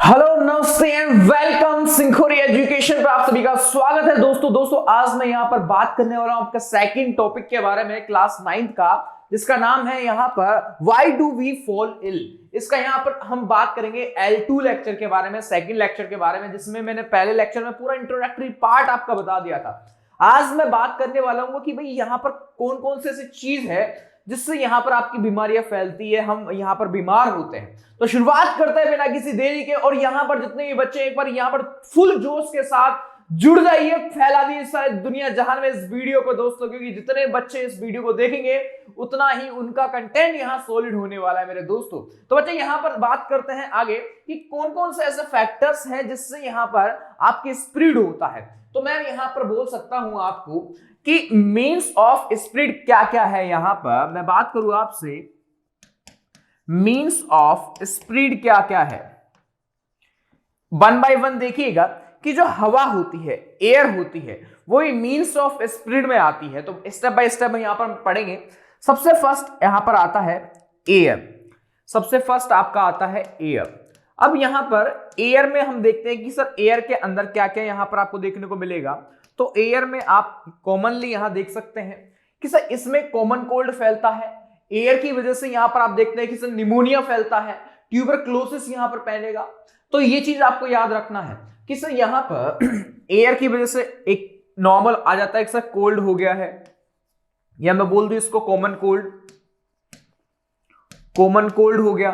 Hello नमस्ते and welcome सिंखोरी education पर आप सभी का स्वागत है। दोस्तों आज मैं यहाँ पर बात करने वाला हूँ आपका सेकंड टॉपिक के बारे में क्लास 9th का, जिसका नाम है यहाँ पर why do we fall ill. इसका यहाँ पर हम बात करेंगे L2 लेक्चर के बारे में, सेकंड लेक्चर के बारे में, जिसमें मैंने पहले लेक्चर में पूरा इंट्रोडक्टरी पार्ट आपका बता दिया था। आज मैं बात करने वाला हूँ कि भाई यहाँ पर कौन कौन से ऐसी चीज है जिससे यहाँ पर आपकी बीमारियां फैलती है, हम यहाँ पर बीमार होते हैं। तो शुरुआत करते हैं बिना किसी देरी के। और यहाँ पर जितने भी बच्चे एक बार यहाँ पर फुल जोश के साथ जुड़ जाइए, फैला दिए सारे दुनिया जहान में इस वीडियो को दोस्तों, क्योंकि जितने बच्चे इस वीडियो को देखेंगे उतना ही उनका कंटेंट यहाँ सॉलिड होने वाला है मेरे दोस्तों। तो बच्चे यहाँ पर बात करते हैं आगे कि कौन कौन से ऐसे फैक्टर्स हैं जिससे यहाँ पर आपके स्प्रेड होता है। तो मैं यहाँ पर बोल सकता हूं आपको कि मीन्स ऑफ स्प्रेड क्या क्या है। यहां पर मैं बात करूं आपसे, मीन्स ऑफ स्प्रेड क्या क्या है, वन बाय वन देखिएगा कि जो हवा होती है, एयर होती है, वो मीन्स ऑफ स्प्रेड में आती है। तो स्टेप बाय स्टेप यहां पर पढ़ेंगे। सबसे फर्स्ट यहां पर आता है एयर। सबसे फर्स्ट आपका आता है एयर। अब यहां पर एयर में हम देखते हैं कि सर एयर के अंदर क्या क्या यहां पर आपको देखने को मिलेगा। तो एयर में आप कॉमनली यहां देख सकते हैं कि सर इसमें कॉमन कोल्ड फैलता है। एयर की वजह से यहां पर आप देखते हैं कि सर निमोनिया फैलता है, ट्यूबरक्लोसिस यहां पर फैलेगा। तो ये चीज आपको याद रखना है कि सर यहां पर एयर की वजह से एक नॉर्मल आ जाता है कि सर कोल्ड हो गया है, या मैं बोल दूं इसको कॉमन कोल्ड हो गया,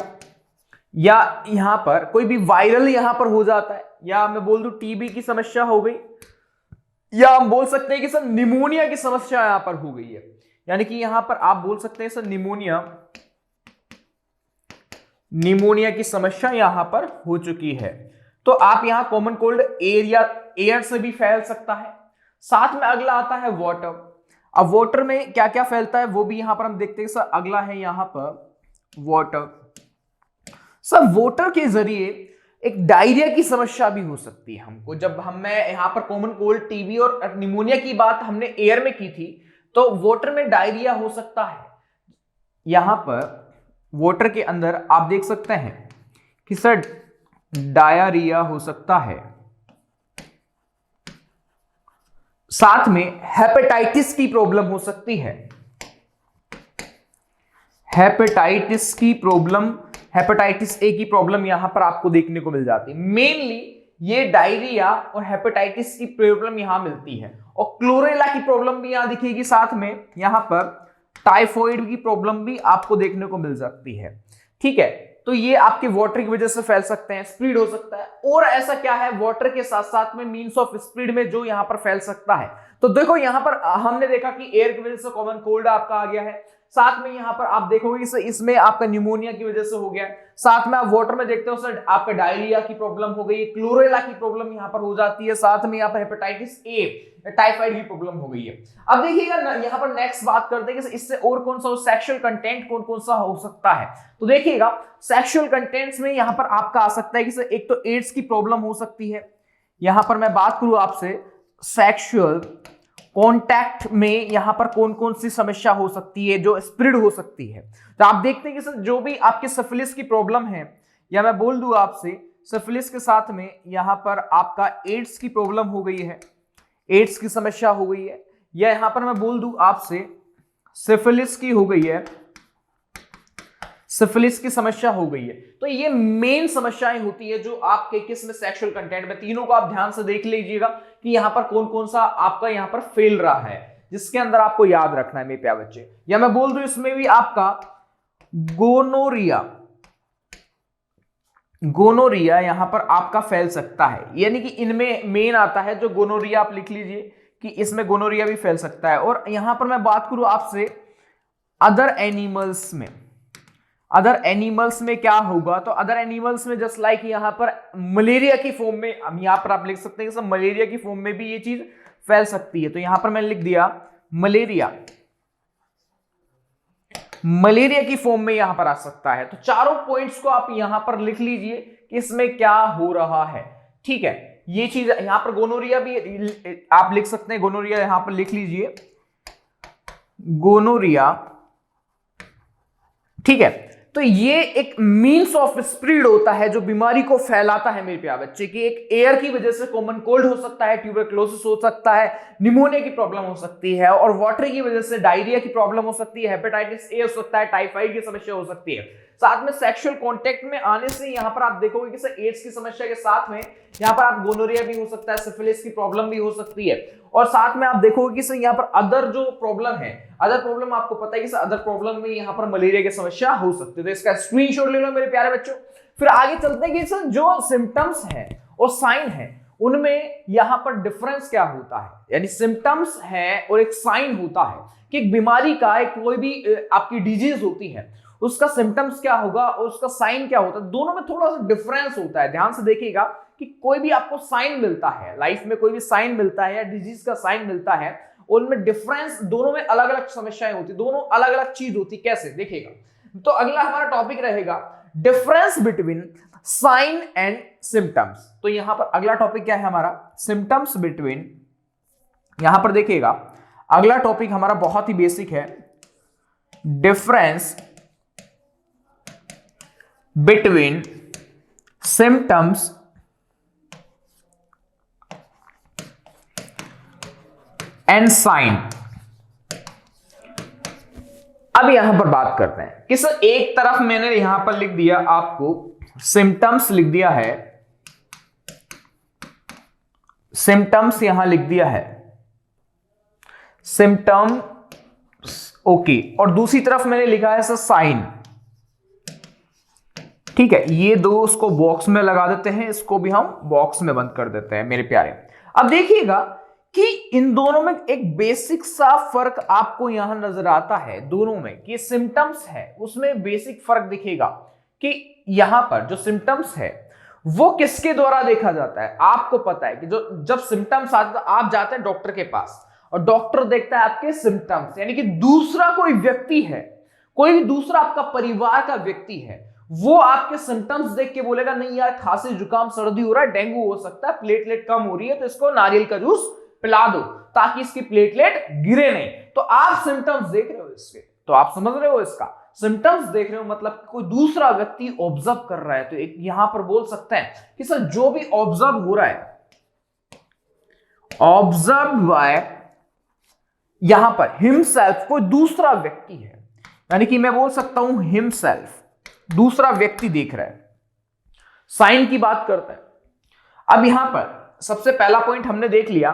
या यहां पर कोई भी वायरल यहां पर हो जाता है, या मैं बोल दूं टीबी की समस्या हो गई, या हम बोल सकते हैं कि सर निमोनिया की समस्या यहां पर हो गई है। यानी कि यहां पर आप बोल सकते हैं सर निमोनिया की समस्या यहां पर हो चुकी है। तो आप यहां कॉमन कोल्ड एयर से भी फैल सकता है। साथ में अगला आता है वाटर। अब वाटर में क्या क्या फैलता है वो भी यहां पर हम देखते हैं। सर अगला है यहां पर वाटर। सर वाटर के जरिए एक डायरिया की समस्या भी हो सकती है हमको। जब मैं यहां पर कॉमन कोल्ड, टीबी और निमोनिया की बात हमने एयर में की थी, तो वाटर में डायरिया हो सकता है। यहां पर वाटर के अंदर आप देख सकते हैं कि सर डायरिया हो सकता है। साथ में हेपेटाइटिस की प्रॉब्लम हो सकती है। हेपेटाइटिस ए की प्रॉब्लम यहां पर आपको देखने को मिल जाती है। मेनली ये डायरिया और हेपेटाइटिस की प्रॉब्लम यहां मिलती है, और क्लोरेला की प्रॉब्लम भी यहां दिखेगी। साथ में यहां पर टाइफॉइड की प्रॉब्लम भी आपको देखने को मिल सकती है। ठीक है, तो ये आपके वाटर की वजह से फैल सकते हैं, स्प्रेड हो सकता है। और ऐसा क्या है वाटर के साथ साथ में मीन्स ऑफ स्प्रेड में जो यहां पर फैल सकता है। तो देखो यहां पर हमने देखा कि एयर की वजह से कॉमन कोल्ड आपका आ गया है। साथ में यहां पर आप देखोगे इसमें आपका निमोनिया की वजह से हो गया। साथ में आप वाटर में देखते हो सर आपका डायरिया की प्रॉब्लम हो गई, क्लोरेला की प्रॉब्लम यहां पर हो जाती है। साथ में यहां पर हेपेटाइटिस ए, टाइफाइड की प्रॉब्लम हो गई है। अब देखिएगा यहां पर नेक्स्ट बात करते हैं कि इससे और कौन सा सेक्सुअल कंटेंट कौन कौन सा हो सकता है। तो देखिएगा सेक्सुअल कंटेंट्स में यहां पर आपका आ सकता है कि सर एक तो एड्स की प्रॉब्लम हो सकती है। यहां पर मैं बात करूं आपसे सेक्सुअल कॉन्टैक्ट में यहां पर कौन कौन सी समस्या हो सकती है जो स्प्रेड हो सकती है। तो आप देखते हैं कि सर जो भी आपके सिफिलिस की प्रॉब्लम है, या मैं बोल दूं आपसे सिफिलिस के साथ में यहां पर आपका एड्स की प्रॉब्लम हो गई है, एड्स की समस्या हो गई है, या यहां पर मैं बोल दूं आपसे सिफिलिस की हो गई है, सिफिलिस की समस्या हो गई है। तो ये मेन समस्याएं होती है जो आपके किस में सेक्सुअल कंटेंट में। तीनों को आप ध्यान से देख लीजिएगा कि यहां पर कौन कौन सा आपका यहां पर फेल रहा है, जिसके अंदर आपको याद रखना है मेरे प्यारे बच्चे। या मैं बोल दूं इसमें भी आपका गोनोरिया यहां पर आपका फैल सकता है। यानी कि इनमें मेन आता है जो गोनोरिया, आप लिख लीजिए कि इसमें गोनोरिया भी फैल सकता है। और यहां पर मैं बात करूं आपसे अदर एनिमल्स में क्या होगा। तो अदर एनिमल्स में जस्ट लाइक यहां पर मलेरिया की फॉर्म में, यहां पर आप लिख सकते हैं कि सब मलेरिया की फॉर्म में भी ये चीज फैल सकती है। तो यहां पर मैंने लिख दिया मलेरिया की फॉर्म में यहां पर आ सकता है। तो चारों पॉइंट्स को आप यहां पर लिख लीजिए कि इसमें क्या हो रहा है। ठीक है, ये चीज यहां पर गोनोरिया भी आप लिख सकते हैं, गोनोरिया यहां पर लिख लीजिए गोनोरिया। ठीक है, तो ये एक मीन्स ऑफ स्प्रेड होता है जो बीमारी को फैलाता है मेरे प्यारे बच्चे की। एक एयर की वजह से कॉमन कोल्ड हो सकता है, ट्यूबरक्लोसिस हो सकता है, निमोनिया की प्रॉब्लम हो सकती है, और वाटर की वजह से डायरिया की प्रॉब्लम हो सकती है, हेपेटाइटिस ए हो सकता है, टाइफाइड की समस्या हो सकती है। साथ में सेक्सुअल कांटेक्ट में आने से यहां पर आप देखोगे कि सर एड्स की समस्या के साथ में यहां पर आप गोनोरिया भी हो सकता है, सिफिलिस की प्रॉब्लम भी हो सकती है, और साथ में आप देखोगे कि सर यहां पर अदर जो प्रॉब्लम है, अदर प्रॉब्लम आपको पता है कि सर अदर प्रॉब्लम में यहां पर मलेरिया की समस्या हो सकती है। तो इसका स्क्रीनशॉट ले लो मेरे प्यारे बच्चों। फिर आगे चलते हैं कि सर जो सिम्टम्स है और साइन है उनमें यहां पर डिफरेंस क्या होता है, यानी सिम्टम्स है और एक साइन होता है कि एक बीमारी का, एक कोई भी आपकी डिजीज होती है उसका सिम्टम्स क्या होगा और उसका साइन क्या होता है, दोनों में थोड़ा सा डिफरेंस होता है। ध्यान से देखिएगा कि कोई भी आपको साइन मिलता है लाइफ में, कोई भी साइन मिलता है या डिजीज का साइन मिलता है, उनमें डिफरेंस, दोनों में अलग अलग समस्याएं होती, दोनों अलग अलग चीज होती। कैसे देखिएगा, तो अगला हमारा टॉपिक रहेगा difference between sign and symptoms. तो यहां पर अगला टॉपिक क्या है हमारा, सिम्टम्स बिटवीन। यहां पर देखिएगा अगला टॉपिक हमारा बहुत ही बेसिक है, difference between symptoms and sign. अब यहां पर बात करते हैं कि सर एक तरफ मैंने यहां पर लिख दिया आपको सिम्टम्स लिख दिया है, सिम्टम्स यहां लिख दिया है सिम्टम्स, ओके, और दूसरी तरफ मैंने लिखा है सर साइन। ठीक है, ये दो उसको बॉक्स में लगा देते हैं, इसको भी हम बॉक्स में बंद कर देते हैं मेरे प्यारे। अब देखिएगा कि इन दोनों में एक बेसिक सा फर्क आपको यहां नजर आता है दोनों में, कि सिम्टम्स है उसमें बेसिक फर्क दिखेगा कि यहां पर जो सिम्टम्स है वो किसके द्वारा देखा जाता है। आपको पता है कि जो जब सिम्टम्स आते हैं तो आप जाते हैं डॉक्टर के पास और डॉक्टर देखता है आपके सिम्टम्स, यानी कि दूसरा कोई व्यक्ति है, कोई भी दूसरा आपका परिवार का व्यक्ति है, वो आपके सिम्टम्स देख के बोलेगा नहीं यार खांसी जुकाम सर्दी हो रहा है, डेंगू हो सकता है, प्लेटलेट कम हो रही है, तो इसको नारियल का जूस पिला दो ताकि इसकी प्लेटलेट गिरे नहीं। तो आप सिम्टम्स देख रहे हो इसके, तो आप समझ रहे हो इसका सिम्टम्स देख रहे हो, मतलब कोई दूसरा व्यक्ति ऑब्जर्व कर रहा है। तो एक यहां पर बोल सकते हैं कि सर जो भी ऑब्जर्व हो रहा है, ऑब्जर्व बाय यहां पर हिमसेल्फ, कोई दूसरा व्यक्ति है, यानी कि मैं बोल सकता हूं हिमसेल्फ, दूसरा व्यक्ति देख रहा है। साइन की बात करते हैं। अब यहां पर सबसे पहला पॉइंट हमने देख लिया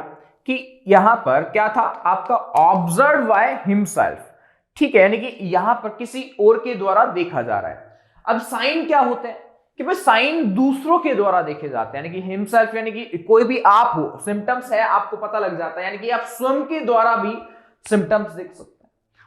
कि यहां पर क्या था आपका, ऑब्जर्व बाय हिमसेल्फ, ठीक है, यानी कि यहां पर किसी और के द्वारा देखा जा रहा है। अब साइन क्या होते हैं कि भाई साइन दूसरों के द्वारा देखे जाते हैं, यानी कि हिमसेल्फ यानी कि कोई भी आप हो, सिम्टम्स है आपको पता लग जाता है, यानी कि आप स्वयं के द्वारा भी सिम्टम्स देख सकते हैं।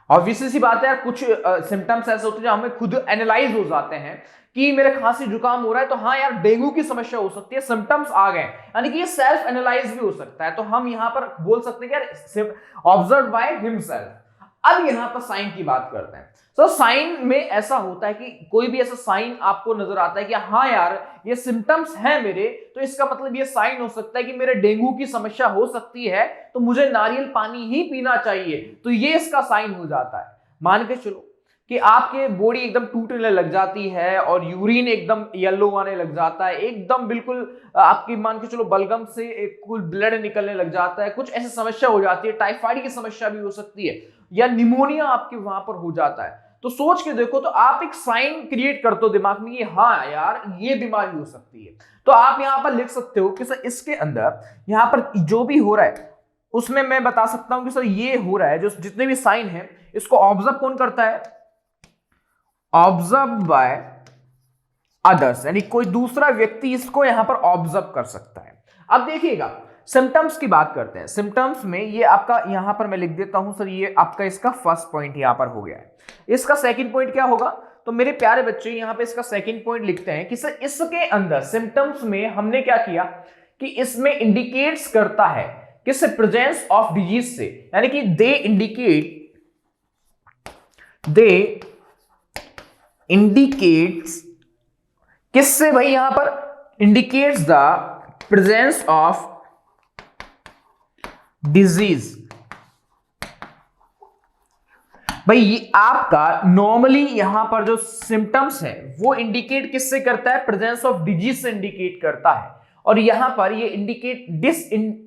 ऑब्वियसली सी बात है यार, कुछ सिम्टम्स ऐसे होते हैं जो हमें खुद एनालाइज हो जाते हैं कि मेरे खांसी जुकाम हो रहा है, तो हाँ यार डेंगू की समस्या हो सकती है, सिम्टम्स आ गए, यानी कि ये सेल्फ एनालाइज भी हो सकता है। तो हम यहां पर बोल सकते हैं कि यार ऑब्जर्व बाय हिमसेल्फ। अब यहां पर साइन की बात करते हैं। तो साइन में ऐसा होता है कि कोई भी ऐसा साइन आपको नजर आता है कि हाँ यार ये सिम्टम्स हैं मेरे, तो इसका मतलब ये साइन हो सकता है कि मेरे डेंगू की समस्या हो सकती है, तो मुझे नारियल पानी ही पीना चाहिए, तो ये इसका साइन हो जाता है। मान के चलो कि आपके बॉडी एकदम टूटने लग जाती है और यूरिन एकदम येलो आने लग जाता है, एकदम बिल्कुल आपकी मान के चलो बलगम से एक कुल ब्लड निकलने लग जाता है, कुछ ऐसी समस्या हो जाती है, टाइफाइड की समस्या भी हो सकती है, या निमोनिया आपके वहां पर हो जाता है। तो सोच के देखो, तो आप एक साइन क्रिएट करते हो दिमाग में, ये हाँ यार ये बीमारी हो सकती है। तो आप यहां पर लिख सकते हो कि सर इसके अंदर यहां पर जो भी हो रहा है उसमें मैं बता सकता हूं कि सर ये हो रहा है, जो जितने भी साइन है इसको ऑब्जर्व कौन करता है, ऑब्जर्व बाय अदर्स, यानी कोई दूसरा व्यक्ति इसको यहां पर ऑब्जर्व कर सकता है। अब देखिएगा सिम्टम्स की बात करते हैं। सिम्टम्स में ये आपका यहां पर मैं लिख देता हूं सर, ये आपका इसका फर्स्ट पॉइंट यहां पर हो गया है। इसका सेकंड पॉइंट क्या होगा, तो मेरे प्यारे बच्चे यहां पे इसका सेकंड पॉइंट लिखते हैं कि सर इसके अंदर सिम्टम्स में हमने क्या किया कि इसमें इंडिकेट्स करता है किस प्रेजेंस ऑफ डिजीज से, यानी कि दे इंडिकेट्स किससे भाई, यहां पर indicates the presence of disease, भाई ये आपका नॉर्मली यहां पर जो सिम्टम्स है वो इंडिकेट किससे करता है, प्रेजेंस ऑफ डिजीज से इंडिकेट करता है, और यहां पर ये इंडिकेट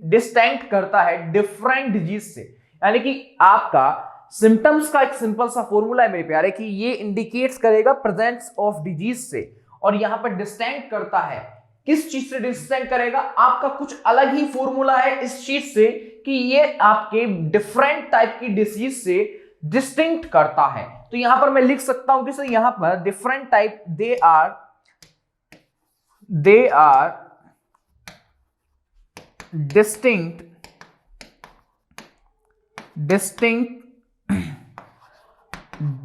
डिस्टिंक्ट करता है डिफरेंट डिजीज से। यानी कि आपका सिम्टम्स का एक सिंपल सा फॉर्मूला है मेरे प्यारे कि ये इंडिकेट्स करेगा प्रेजेंस ऑफ डिजीज से, और यहां पर डिस्टिंक्ट करता है किस चीज से डिस्टिंक्ट करेगा, आपका कुछ अलग ही फॉर्मूला है इस चीज से कि ये आपके डिफरेंट टाइप की डिसीज से डिस्टिंक्ट करता है। तो यहां पर मैं लिख सकता हूं कि सर यहां पर different type they are distinct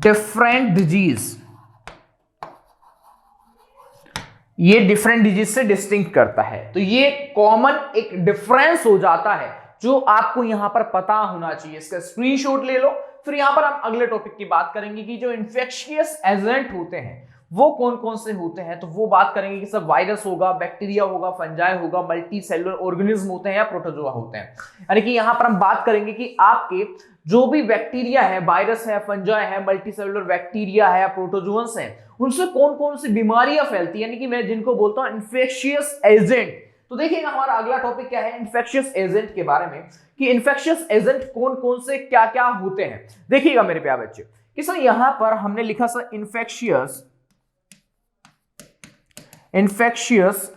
different disease, ये डिफरेंट डिजीज से डिस्टिंक्ट करता है। तो ये कॉमन एक डिफरेंस हो जाता है जो आपको यहां पर पता होना चाहिए। इसका स्क्रीनशॉट ले लो। फिर यहां पर हम अगले टॉपिक की बात करेंगे कि जो इन्फेक्शियस एजेंट होते हैं वो कौन कौन से होते हैं। तो वो बात करेंगे कि सब वायरस होगा, बैक्टीरिया होगा, फंजाई होगा, मल्टी सेलुलर ऑर्गेनिज्म होते हैं या प्रोटोजोआ होते हैं। यानी कि यहां पर हम बात करेंगे कि आपके जो भी बैक्टीरिया है, वायरस है, फंजाई है, मल्टी सेलुलर बैक्टीरिया है, प्रोटोजोअन्स हैं, उनसे कौन कौन सी बीमारियां फैलती है, यानी कि मैं जिनको बोलता हूं इन्फेक्शियस एजेंट। तो देखिएगा हमारा अगला टॉपिक क्या है, इन्फेक्शियस एजेंट के बारे में कि इन्फेक्शियस एजेंट कौन कौन से क्या क्या होते हैं। देखिएगा मेरे प्यारे बच्चे कि सर यहां पर हमने लिखा सर इन्फेक्शियस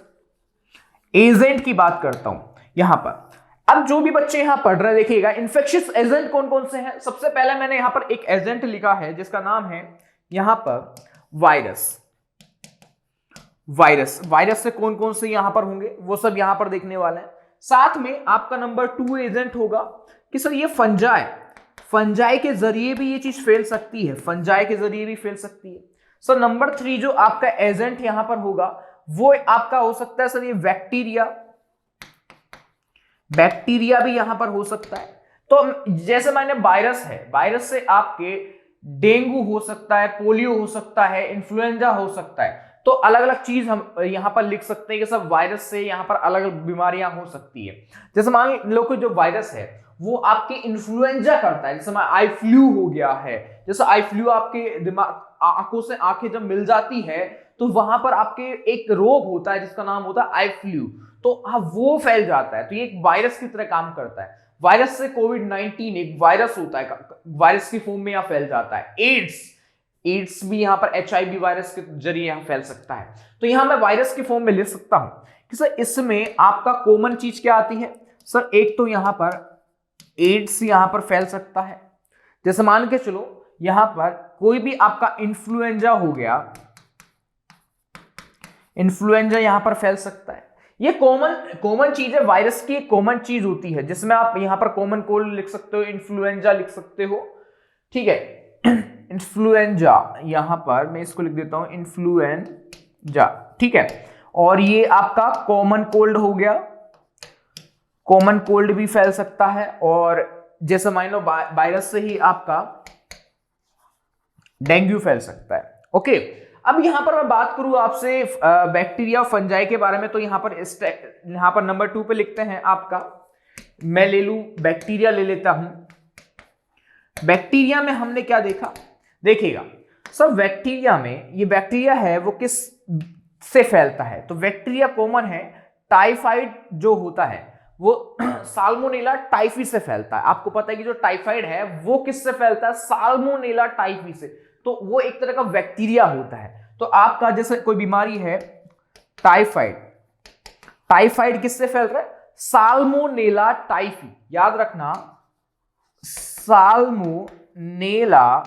एजेंट की बात करता हूं यहां पर। अब जो भी बच्चे यहां पढ़ रहे हैं देखिएगा इन्फेक्शियस एजेंट कौन कौन से हैं। सबसे पहले मैंने यहां पर एक एजेंट लिखा है जिसका नाम है यहां पर वायरस। वायरस से कौन कौन से यहां पर होंगे वो सब यहां पर देखने वाले हैं। साथ में आपका नंबर 2 एजेंट होगा कि सर ये फंजाई के जरिए भी ये चीज फैल सकती है, फंजाई के जरिए भी फैल सकती है। सर नंबर 3 जो आपका एजेंट यहां पर होगा वो आपका हो सकता है सर ये बैक्टीरिया भी यहां पर हो सकता है। तो जैसे मैंने वायरस से आपके डेंगू हो सकता है, पोलियो हो सकता है, इन्फ्लुएंजा हो सकता है। तो अलग अलग चीज हम यहां पर लिख सकते हैं कि सब वायरस से यहां पर अलग अलग बीमारियां हो सकती है। जैसे मान लो कि जो वायरस है वो आपके इन्फ्लुएंजा करता है, जैसे आई फ्लू हो गया है। जैसे आई फ्लू आपके दिमाग आंखों से आंखें जब मिल जाती है तो वहां पर आपके एक रोग होता है जिसका नाम होता है आई फ्लू, तो वो फैल जाता है। तो ये एक वायरस की तरह काम करता है। वायरस से कोविड-19 एक वायरस होता है, वायरस की फॉर्म में यहां फैल जाता है। एड्स भी यहां पर HIV वायरस के जरिए यहां फैल सकता है। तो यहां मैं वायरस की फॉर्म में लिख सकता हूं कि सर इसमें आपका कॉमन चीज क्या आती है। सर एक तो यहां पर एड्स यहां पर फैल सकता है। जैसे मान के चलो यहां पर कोई भी आपका इन्फ्लुएंजा हो गया, इन्फ्लुएंजा यहां पर फैल सकता है। ये कॉमन चीज है, वायरस की कॉमन चीज होती है जिसमें आप यहां पर कॉमन कोल्ड लिख सकते हो, इन्फ्लुएंजा लिख सकते हो। ठीक है, इन्फ्लुएंजा यहां पर मैं इसको लिख देता हूं इन्फ्लुएंजा। ठीक है, और ये आपका कॉमन कोल्ड हो गया, कॉमन कोल्ड भी फैल सकता है। और जैसे मान लो वायरस से ही आपका डेंगू फैल सकता है। ओके, अब यहां पर मैं बात करूं आपसे बैक्टीरिया फंजाई के बारे में, तो यहां पर नंबर 2 पे लिखते हैं आपका, मैं ले लूं बैक्टीरिया ले लेता हूं। बैक्टीरिया में हमने क्या देखा, देखिएगा सब बैक्टीरिया में ये बैक्टीरिया है वो किस से फैलता है। तो बैक्टीरिया कॉमन है, टाइफाइड जो होता है वो साल्मोनेला टाइफी से फैलता है। आपको पता है कि जो टाइफाइड है वो किससे फैलता है, साल्मोनेला टाइफी से। तो वो एक तरह का बैक्टीरिया होता है। तो आपका जैसे कोई बीमारी है टाइफाइड किससे फैल रहा है, साल्मोनेला टाइफी। याद रखना साल्मोनेला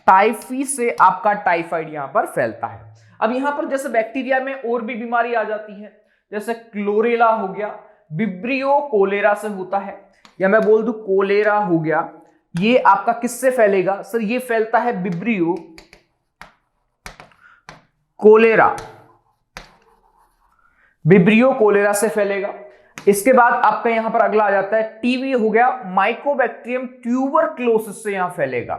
टाइफी से आपका टाइफाइड यहां पर फैलता है। अब यहां पर जैसे बैक्टीरिया में और भी बीमारी आ जाती है, जैसे क्लोरेला हो गया, विब्रियो कोलेरा से होता है, या मैं बोल दूं कोलेरा हो गया। ये आपका किससे फैलेगा सर, ये फैलता है विब्रियो कोलेरा से फैलेगा। इसके बाद आपका यहां पर अगला आ जाता है टीबी हो गया, माइकोबैक्टीरियम ट्यूबरक्लोसिस से यहां फैलेगा।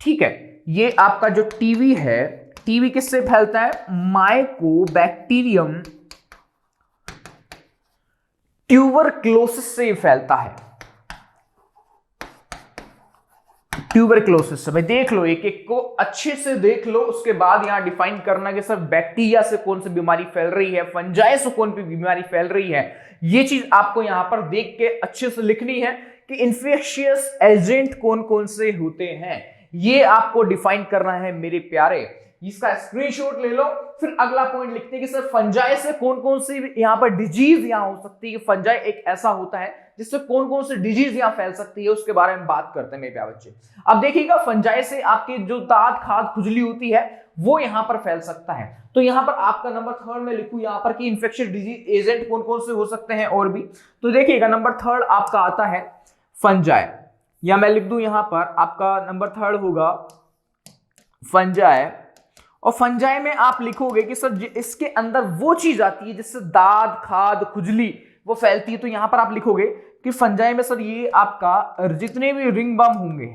ठीक है, ये आपका जो टीबी है, टीबी किससे फैलता है, माइकोबैक्टीरियम ट्यूबरक्लोसिस से फैलता है। ट्यूबरक्लोसिस। भाई देख लो, एक एक को अच्छे से देख लो, उसके बाद यहां डिफाइन करना कि सर बैक्टीरिया से कौन सी बीमारी फैल रही है, फंजाई से कौन सी बीमारी फैल रही है। ये चीज आपको यहां पर देख के अच्छे से लिखनी है कि इन्फेक्शियस एजेंट कौन कौन से होते हैं, ये आपको डिफाइन करना है मेरे प्यारे। इसका स्क्रीनशॉट ले लो। फिर अगला पॉइंट लिखते हैं कि सर फंजाई से कौन कौन सी यहां पर डिजीज यहां हो सकती है, फंजाई एक ऐसा होता है जिससे कौन कौन सी डिजीज यहां फैल सकती है, उसके बारे में बात करते हैं मेरे प्यारे बच्चे। अब देखिएगा, फंजाई से आपकी जो दांत खाद खुजली होती है वो यहां पर फैल सकता है। तो यहां पर आपका नंबर 3 में लिखूं यहां पर कि इंफेक्शियस डिजीज एजेंट कौन कौन से हो सकते हैं और भी। तो देखिएगा नंबर 3 आपका आता है फंजाई, या मैं लिख दूं यहां पर आपका नंबर 3 होगा फंजाई। और फंजाई में आप लिखोगे कि सर इसके अंदर वो चीज आती है जिससे दाद खाद खुजली वो फैलती है। तो यहां पर आप लिखोगे कि फंजाई में सर ये आपका जितने भी रिंग वर्म होंगे,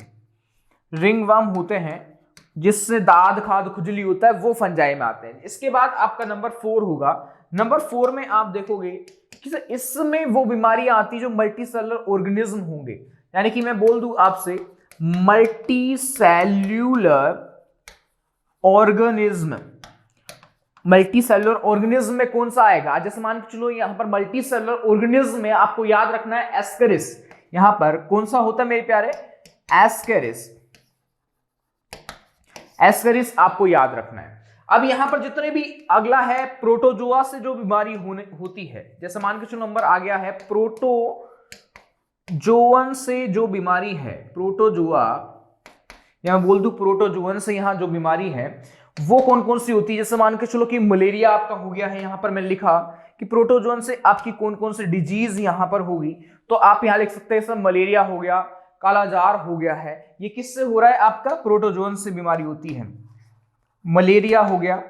रिंग वर्म होते हैं जिससे दाद खाद खुजली होता है, वो फंजाई में आते हैं। इसके बाद आपका नंबर 4 होगा। नंबर 4 में आप देखोगे कि सर इसमें वो बीमारियां आती है जो मल्टीसेलुलर ऑर्गेनिज्म होंगे, यानी कि मैं बोल दूं आपसे मल्टीसेल्यूलर ऑर्गेनिज्म। मल्टीसेलुलर ऑर्गेनिज्म में कौन सा आएगा, जैसे मान के चलो यहां पर मल्टीसेलुलर ऑर्गेनिज्म में आपको याद रखना है एस्केरिस। यहां पर कौन सा होता है मेरे प्यारे, एस्केरिस। एस्केरिस आपको याद रखना है। अब यहां पर जितने भी अगला है प्रोटोजोआ से जो बीमारी होती है, जैसे मान के चलो नंबर आ गया है प्रोटोजोअन से जो बीमारी है, प्रोटोजोआ या बोल दूं प्रोटोजोअन से यहां जो बीमारी है वो कौन कौन सी होती है। जैसे मान के चलो कि मलेरिया आपका हो गया है, यहां पर मैं लिखा कि प्रोटोजोअन से आपकी कौन कौन सी डिजीज यहां पर होगी, तो आप यहां लिख सकते हैं सर मलेरिया हो गया, कालाजार हो गया है। ये किससे हो रहा है, आपका प्रोटोजोअन से बीमारी होती है, मलेरिया हो गया,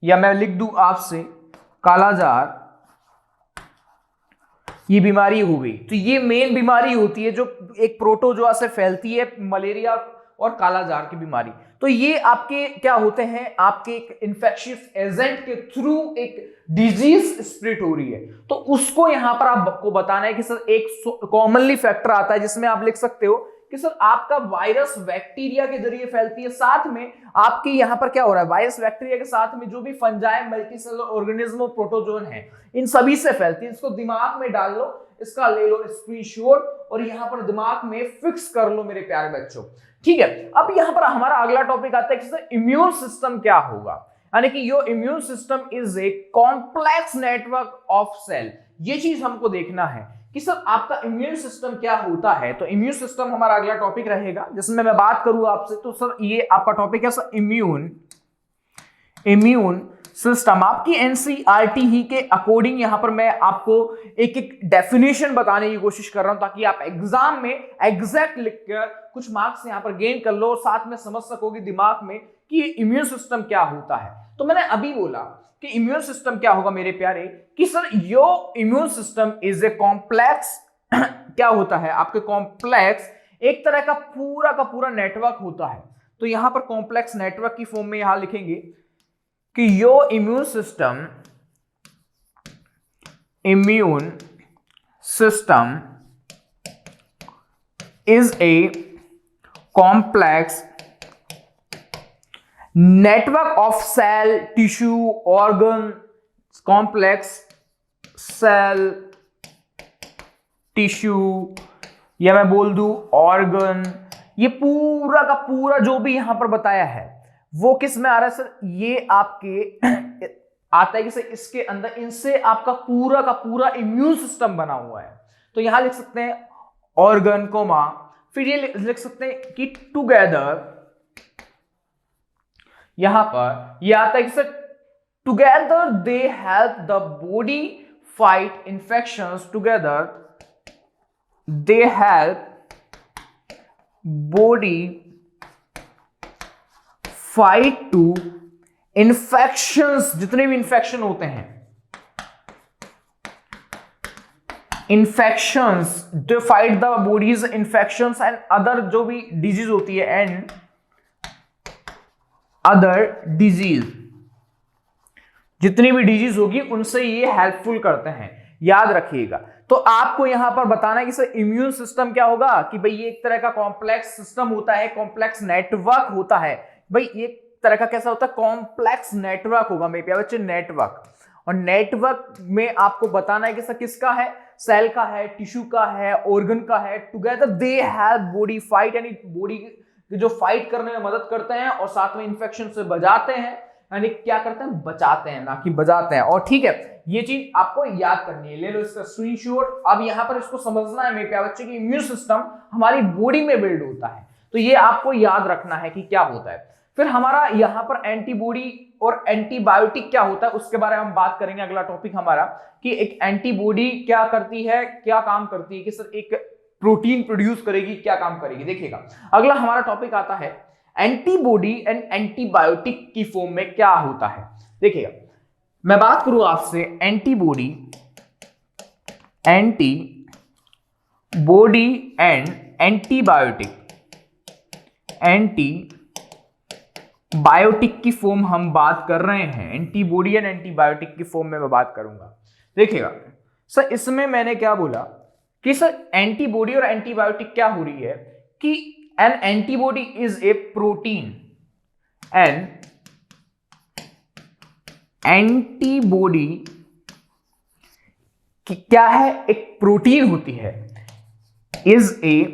या मैं लिख दूं आपसे कालाजार, ये बीमारी हो गई। तो ये मेन बीमारी होती है जो एक प्रोटोजोआ से फैलती है, मलेरिया और कालाजार की बीमारी। तो ये आपके क्या होते हैं, आपके एक इन्फेक्शियस एजेंट के थ्रू एक डिजीज स्प्रेड हो रही है। तो उसको यहां पर आपको बताना है कि सर एक कॉमनली फैक्टर आता है जिसमें आप लिख सकते हो कि सर आपका वायरस बैक्टीरिया के जरिए फैलती है, साथ में आपके यहां पर क्या हो रहा है, वायरस बैक्टीरिया के साथ में जो भी फंजाई मल्टीसेलुलर ऑर्गेनिज्म और प्रोटोजोन है, इन सभी से फैलती है। इसको दिमाग में डाल लो, इसका ले लो स्क्रीनशॉट और यहां पर दिमाग में फिक्स कर लो मेरे प्यारे बच्चों, ठीक है। अब यहां पर हमारा अगला टॉपिक आता है कि सर इम्यून सिस्टम क्या होगा, यानी कि your immune system is a complex network of cell. ये चीज हमको देखना है कि सर आपका इम्यून सिस्टम क्या होता है। तो इम्यून सिस्टम हमारा अगला टॉपिक रहेगा जिसमें मैं बात करूं आपसे। तो सर ये आपका टॉपिक है सर इम्यून सिस्टम। आपकी एनसीईआरटी ही के अकॉर्डिंग यहां पर मैं आपको एक एक डेफिनेशन बताने की कोशिश कर रहा हूं ताकि आप एग्जाम में एग्जैक्ट लिखकर कुछ मार्क्स यहां पर गेन कर लो और साथ में समझ सकोगे दिमाग में कि इम्यून सिस्टम क्या होता है। तो मैंने अभी बोला कि इम्यून सिस्टम क्या होगा मेरे प्यारे, कि sir your immune system is a complex क्या होता है, आपके कॉम्प्लेक्स एक तरह का पूरा नेटवर्क होता है। तो यहां पर कॉम्प्लेक्स नेटवर्क की फॉर्म में यहां लिखेंगे कि your immune system is a complex network of cell, tissue, organ, complex cell, tissue, या मैं बोल दूं organ, ये पूरा का पूरा जो भी यहां पर बताया है वो किस में आ रहा है सर, ये आपके आता है कि सर इसके अंदर इनसे आपका पूरा इम्यून सिस्टम बना हुआ है। तो यहां लिख सकते हैं ऑर्गन कोमा, फिर ये लिख सकते हैं कि टुगेदर, यहां पर यह आता है कि sir together they help the body fight infections, together they help body fight to infections, जितने भी इंफेक्शन होते हैं, infections to fight the body's infections and other जो भी डिजीज होती है, एंड अदर डिजीज, जितनी भी डिजीज होगी उनसे ये हेल्पफुल करते हैं। याद रखिएगा। तो आपको यहां पर बताना है कि सर इम्यून सिस्टम क्या होगा, कि भाई ये एक तरह का कॉम्प्लेक्स सिस्टम होता है, कॉम्प्लेक्स नेटवर्क होता है। भाई एक तरह का कैसा होता है, कॉम्प्लेक्स नेटवर्क होगा मेरे प्यारे बच्चे, नेटवर्क। और नेटवर्क में आपको बताना है कि सर किसका है, सेल का है, टिश्यू का है, ऑर्गन का है। Together they help body fight, यानी बॉडी जो फाइट करने में मदद करते हैं और साथ में इंफेक्शन से बचाते हैं, यानी क्या करते हैं, बचाते हैं, ना कि बजाते हैं। और ठीक है, ये चीज आपको याद करनी है, ले लो इसका स्क्रीनशॉट। अब यहां पर इसको समझना है मेरे प्यारे बच्चे कि इम्यून सिस्टम हमारी बॉडी में बिल्ड होता है, तो ये आपको याद रखना है कि क्या होता है। फिर हमारा यहां पर एंटीबॉडी और एंटीबायोटिक क्या होता है उसके बारे में हम बात करेंगे। अगला टॉपिक हमारा कि एक एंटीबॉडी क्या करती है, क्या काम करती है, कि सर एक प्रोटीन प्रोड्यूस करेगी, क्या काम करेगी, देखिएगा। अगला हमारा टॉपिक आता है एंटीबॉडी एंड एंटीबायोटिक की फॉर्म में क्या होता है। देखिएगा, मैं बात करूं आपसे एंटीबॉडी एंड एंटीबायोटिक बायोटिक की फॉर्म हम बात कर रहे हैं। एंटीबॉडी एंड एंटीबायोटिक की फॉर्म में मैं बात करूंगा। देखिएगा सर, इसमें मैंने क्या बोला कि सर एंटीबॉडी और एंटीबायोटिक क्या हो रही है, कि N antibody is a protein, N antibody क्या है, एक प्रोटीन होती है, इज ए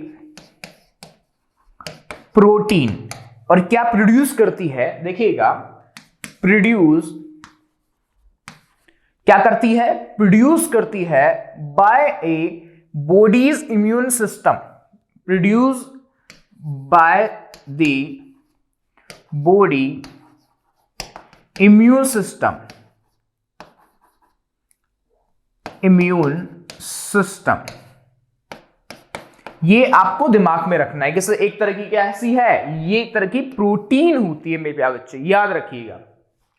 प्रोटीन। और क्या प्रोड्यूस करती है, देखिएगा, क्या करती है, प्रोड्यूस करती है by a body's immune system, produce by the body immune system, ये आपको दिमाग में रखना है कि सर एक तरह की क्या ऐसी है, ये एक तरह की प्रोटीन होती है मेरे प्यारे बच्चे, याद रखिएगा।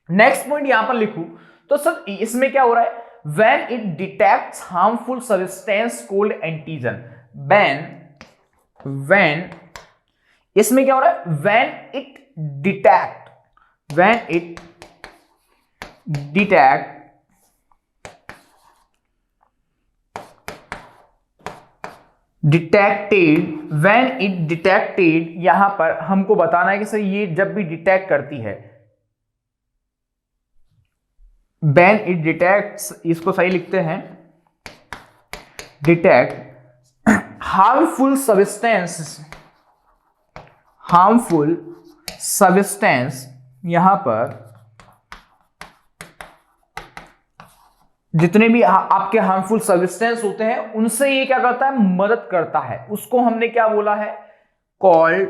नेक्स्ट पॉइंट यहां पर लिखूं तो सर इसमें क्या हो रहा है, when it detects harmful substance called antigen, when इसमें क्या हो रहा है, व्हेन इट डिटेक्टेड, यहां पर हमको बताना है कि सर ये जब भी डिटेक्ट करती है, व्हेन इट डिटेक्ट्स, इसको सही लिखते हैं, डिटेक्ट हार्मफुल सब्सटेंस, यहां पर जितने भी आपके हार्मफुल सब्सटेंस होते हैं उनसे ये क्या करता है, मदद करता है। उसको हमने क्या बोला है, कॉल्ड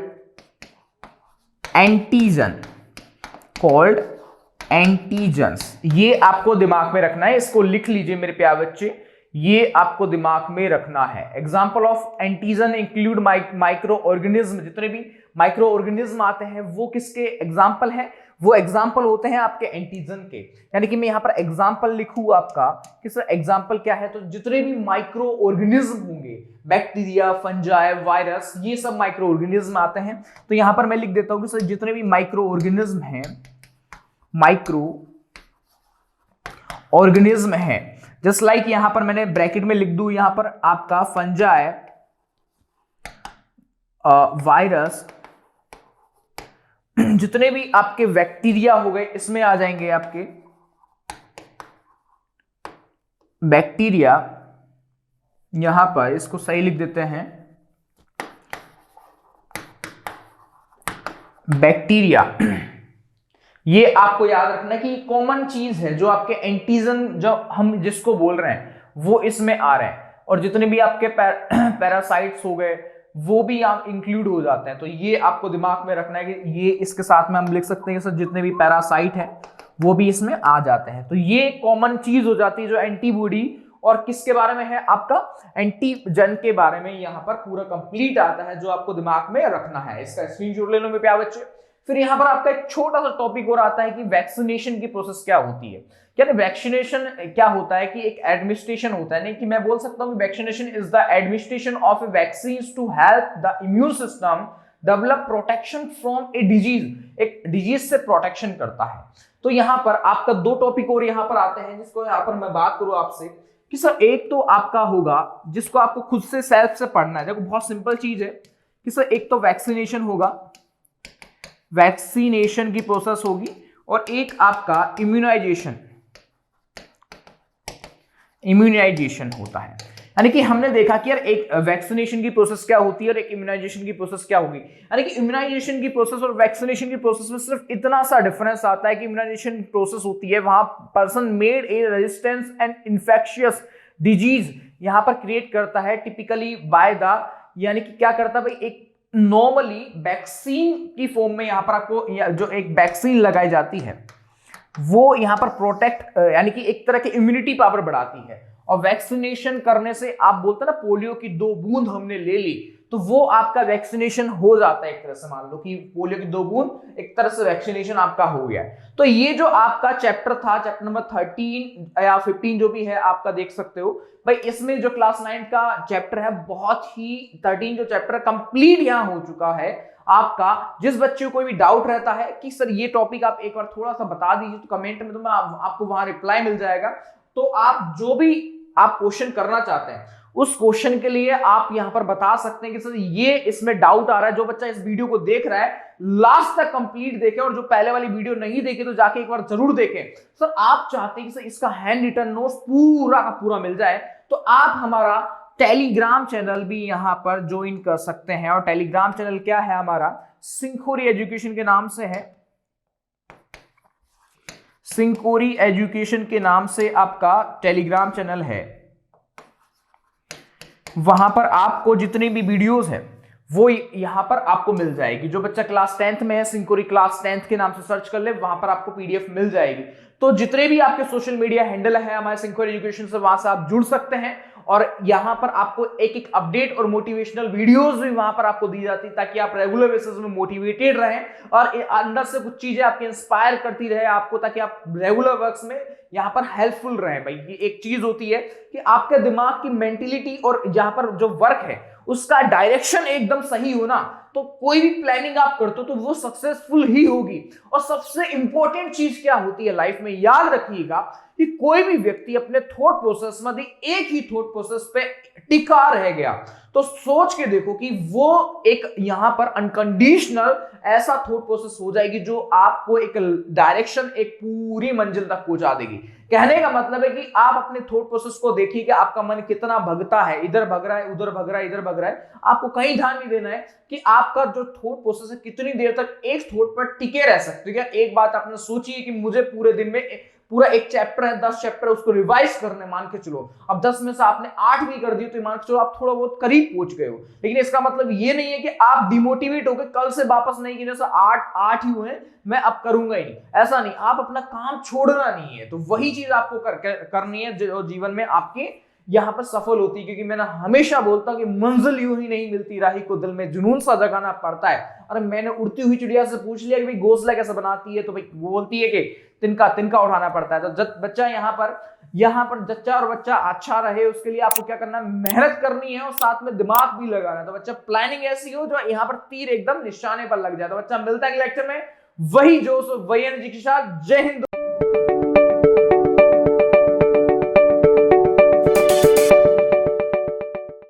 एंटीजन्स। ये आपको दिमाग में रखना है, इसको लिख लीजिए मेरे प्यारे बच्चे, ये आपको दिमाग में रखना है। Example of antigen include micro organism, जितने भी माइक्रो ऑर्गेनिज्म आते हैं वो किसके एग्जाम्पल हैं, वो एग्जाम्पल होते हैं आपके एंटीजन के। यानी कि मैं यहां पर एग्जाम्पल लिखूं आपका कि सर एग्जाम्पल क्या है, तो जितने भी माइक्रो ऑर्गेनिज्म होंगे, बैक्टीरिया, फंजाई, वायरस, ये सब माइक्रो ऑर्गेनिज्म आते हैं। तो यहां पर मैं लिख देता हूं कि सर जितने भी माइक्रो ऑर्गेनिज्म हैं, जस्ट लाइक यहां पर मैंने ब्रैकेट में लिख दूं, यहां पर आपका फंजाई, वायरस, जितने भी आपके बैक्टीरिया हो गए इसमें आ जाएंगे आपके बैक्टीरिया। यहां पर इसको सही लिख देते हैं, बैक्टीरिया। ये आपको याद रखना कि कॉमन चीज है, जो आपके एंटीजन जो हम जिसको बोल रहे हैं वो इसमें आ रहे हैं। और जितने भी आपके पैरासाइट्स हो गए वो भी आप इंक्लूड हो जाते हैं। तो ये आपको दिमाग में रखना है कि ये इसके साथ में हम लिख सकते हैं कि सर जितने भी पैरासाइट है वो भी इसमें आ जाते हैं। तो ये कॉमन चीज हो जाती है जो एंटीबॉडी, और किसके बारे में है, आपका एंटीजन के बारे में यहां पर पूरा कंप्लीट आता है, जो आपको दिमाग में रखना है। इसका स्क्रीनशॉट ले लो मेरे प्यारे बच्चे। फिर यहां पर आपका एक छोटा सा टॉपिक और आता है कि वैक्सीनेशन की प्रोसेस क्या होती है। क्या वैक्सीनेशन क्या होता है, कि एक एडमिनिस्ट्रेशन होता है, नहीं कि मैं बोल सकता हूं कि vaccination is the administration of a vaccines to help the immune system develop protection from a disease, एक डिजीज से प्रोटेक्शन करता है। तो यहां पर आपका दो टॉपिक और यहां पर आते हैं, जिसको यहां पर मैं बात करूं आपसे कि सर एक तो आपका होगा जिसको आपको खुद से सेल्फ से पढ़ना है। देखो बहुत सिंपल चीज है कि सर एक तो वैक्सीनेशन होगा, वैक्सीनेशन की प्रोसेस होगी, और एक आपका इम्यूनाइजेशन होता है। यानी कि हमने देखा कि यार एक वैक्सीनेशन की प्रोसेस क्या होती है और एक इम्यूनाइजेशन की प्रोसेस क्या होगी। यानी कि इम्यूनाइजेशन की प्रोसेस और वैक्सीनेशन की प्रोसेस में सिर्फ इतना सा डिफरेंस आता है कि इम्यूनाइजेशन प्रोसेस होती है वहां person made a resistance and infectious disease यहां पर क्रिएट करता है टिपिकली बाय द, यानी कि क्या करता है भाई, एक नॉर्मली वैक्सीन की फॉर्म में यहां पर आपको जो एक वैक्सीन लगाई जाती है वो यहां पर प्रोटेक्ट यानी कि एक तरह की इम्यूनिटी पावर बढ़ाती है। और वैक्सीनेशन करने से आप बोलते हैं ना पोलियो की 2 बूंद हमने ले ली, तो वो आपका वैक्सीनेशन हो जाता है। एक तरह से मान लो कि पोलियो की 2 बूंद एक तरह से वैक्सीनेशन आपका हो गया है। तो ये जो आपका चैप्टर था, चैप्टर नंबर 13 या 15 जो भी है आपका, देख सकते हो भाई इसमें जो क्लास 9 का चैप्टर है बहुत ही 13 जो चैप्टर कंप्लीट यहां हो चुका है आपका। जिस बच्चे को कोई भी डाउट रहता है कि सर ये टॉपिक आप एक बार थोड़ा सा बता दीजिए, तो कमेंट में तो मैं आपको वहां रिप्लाई मिल जाएगा। तो आप जो भी आप क्वेश्चन करना चाहते हैं उस क्वेश्चन के लिए आप यहां पर बता सकते हैं कि सर ये इसमें डाउट आ रहा है। जो बच्चा इस वीडियो को देख रहा है लास्ट तक कंप्लीट देखे, और जो पहले वाली वीडियो नहीं देखे तो जाके एक बार जरूर देखें। सर आप चाहते हैं कि सर इसका हैंड रिटन नोट्स पूरा का पूरा मिल जाए, तो आप हमारा टेलीग्राम चैनल भी यहां पर ज्वाइन कर सकते हैं। और टेलीग्राम चैनल क्या है हमारा, सिंखोरी एजुकेशन के नाम से है, सिंखोरी एजुकेशन के नाम से आपका टेलीग्राम चैनल है। वहां पर आपको जितनी भी वीडियोस है वो यहां पर आपको मिल जाएगी। जो बच्चा क्लास 10th में है, सिंखोरी क्लास 10th के नाम से सर्च कर ले, वहां पर आपको पीडीएफ मिल जाएगी। तो जितने भी आपके सोशल मीडिया हैंडल है हमारे सिंखोरी एजुकेशन से, वहां से आप जुड़ सकते हैं। और यहां पर आपको एक एक अपडेट और मोटिवेशनल वीडियोस भी वहां पर आपको दी जाती है, ताकि आप रेगुलर बेसिस में मोटिवेटेड रहें और अंदर से कुछ चीजें आपके इंस्पायर करती रहे आपको, ताकि आप रेगुलर वर्क्स में यहां पर हेल्पफुल रहें। भाई ये एक चीज होती है कि आपके दिमाग की मेंटेलिटी और यहां पर जो वर्क है उसका डायरेक्शन एकदम सही होना, तो कोई भी प्लानिंग आप करते हो तो वो सक्सेसफुल ही होगी। और सबसे इंपॉर्टेंट चीज क्या होती है लाइफ में, याद रखिएगा कि कोई भी व्यक्ति अपने थॉट प्रोसेस में एक ही थॉट प्रोसेस पे टिका रह गया, तो सोच के देखो कि वो एक यहां पर अनकंडीशनल ऐसा थॉट प्रोसेस हो जाएगी जो आपको एक डायरेक्शन, एक पूरी मंजिल तक पहुंचा देगी। कहने का मतलब है कि आप अपने थॉट प्रोसेस को देखिए कि आपका मन कितना भगता है, इधर भग रहा है, उधर भग रहा है, इधर भग रहा है। आपको कहीं ध्यान नहीं देना है कि आपका जो थॉट प्रोसेस है कितनी देर तक एक थॉट पर टिके रह सकते हैं। एक बात आपने सोची है कि मुझे पूरे दिन में पूरा एक चैप्टर है, 10 चैप्टर उसको रिवाइज करने, मान के चलो अब 10 में से आपने 8 भी कर दी, तो मान के चलो आप थोड़ा बहुत करीब पहुंच गए हो। लेकिन इसका मतलब ये नहीं है कि आप डिमोटिवेट होकर कल से वापस नहीं गिने, से 8 ही हुए मैं अब करूंगा ही नहीं, ऐसा नहीं। आप अपना काम छोड़ना नहीं है, तो वही चीज आपको करनी है जो जीवन में आपके यहां पर सफल होती है। क्योंकि मैंने हमेशा बोलता हूं कि मंजिल यूं ही नहीं मिलती, राही को दिल में जुनून सा जगाना पड़ता है। अरे मैंने उड़ती हुई चिड़िया से पूछ लिया कि भाई घोंसला कैसे बनाती है, तो भाई वो बोलती है कि तिनका उठाना पड़ता है। तो बच्चा यहाँ पर जच्चा और बच्चा अच्छा रहे उसके लिए आपको क्या करना है, मेहनत करनी है और साथ में दिमाग भी लगाना है। तो बच्चा प्लानिंग ऐसी हो जो यहाँ पर तीर एकदम निशाने पर लग जाए। तो बच्चा मिलता है लेक्चर में, वही जोश वही एनर्जी के साथ। जय हिंद।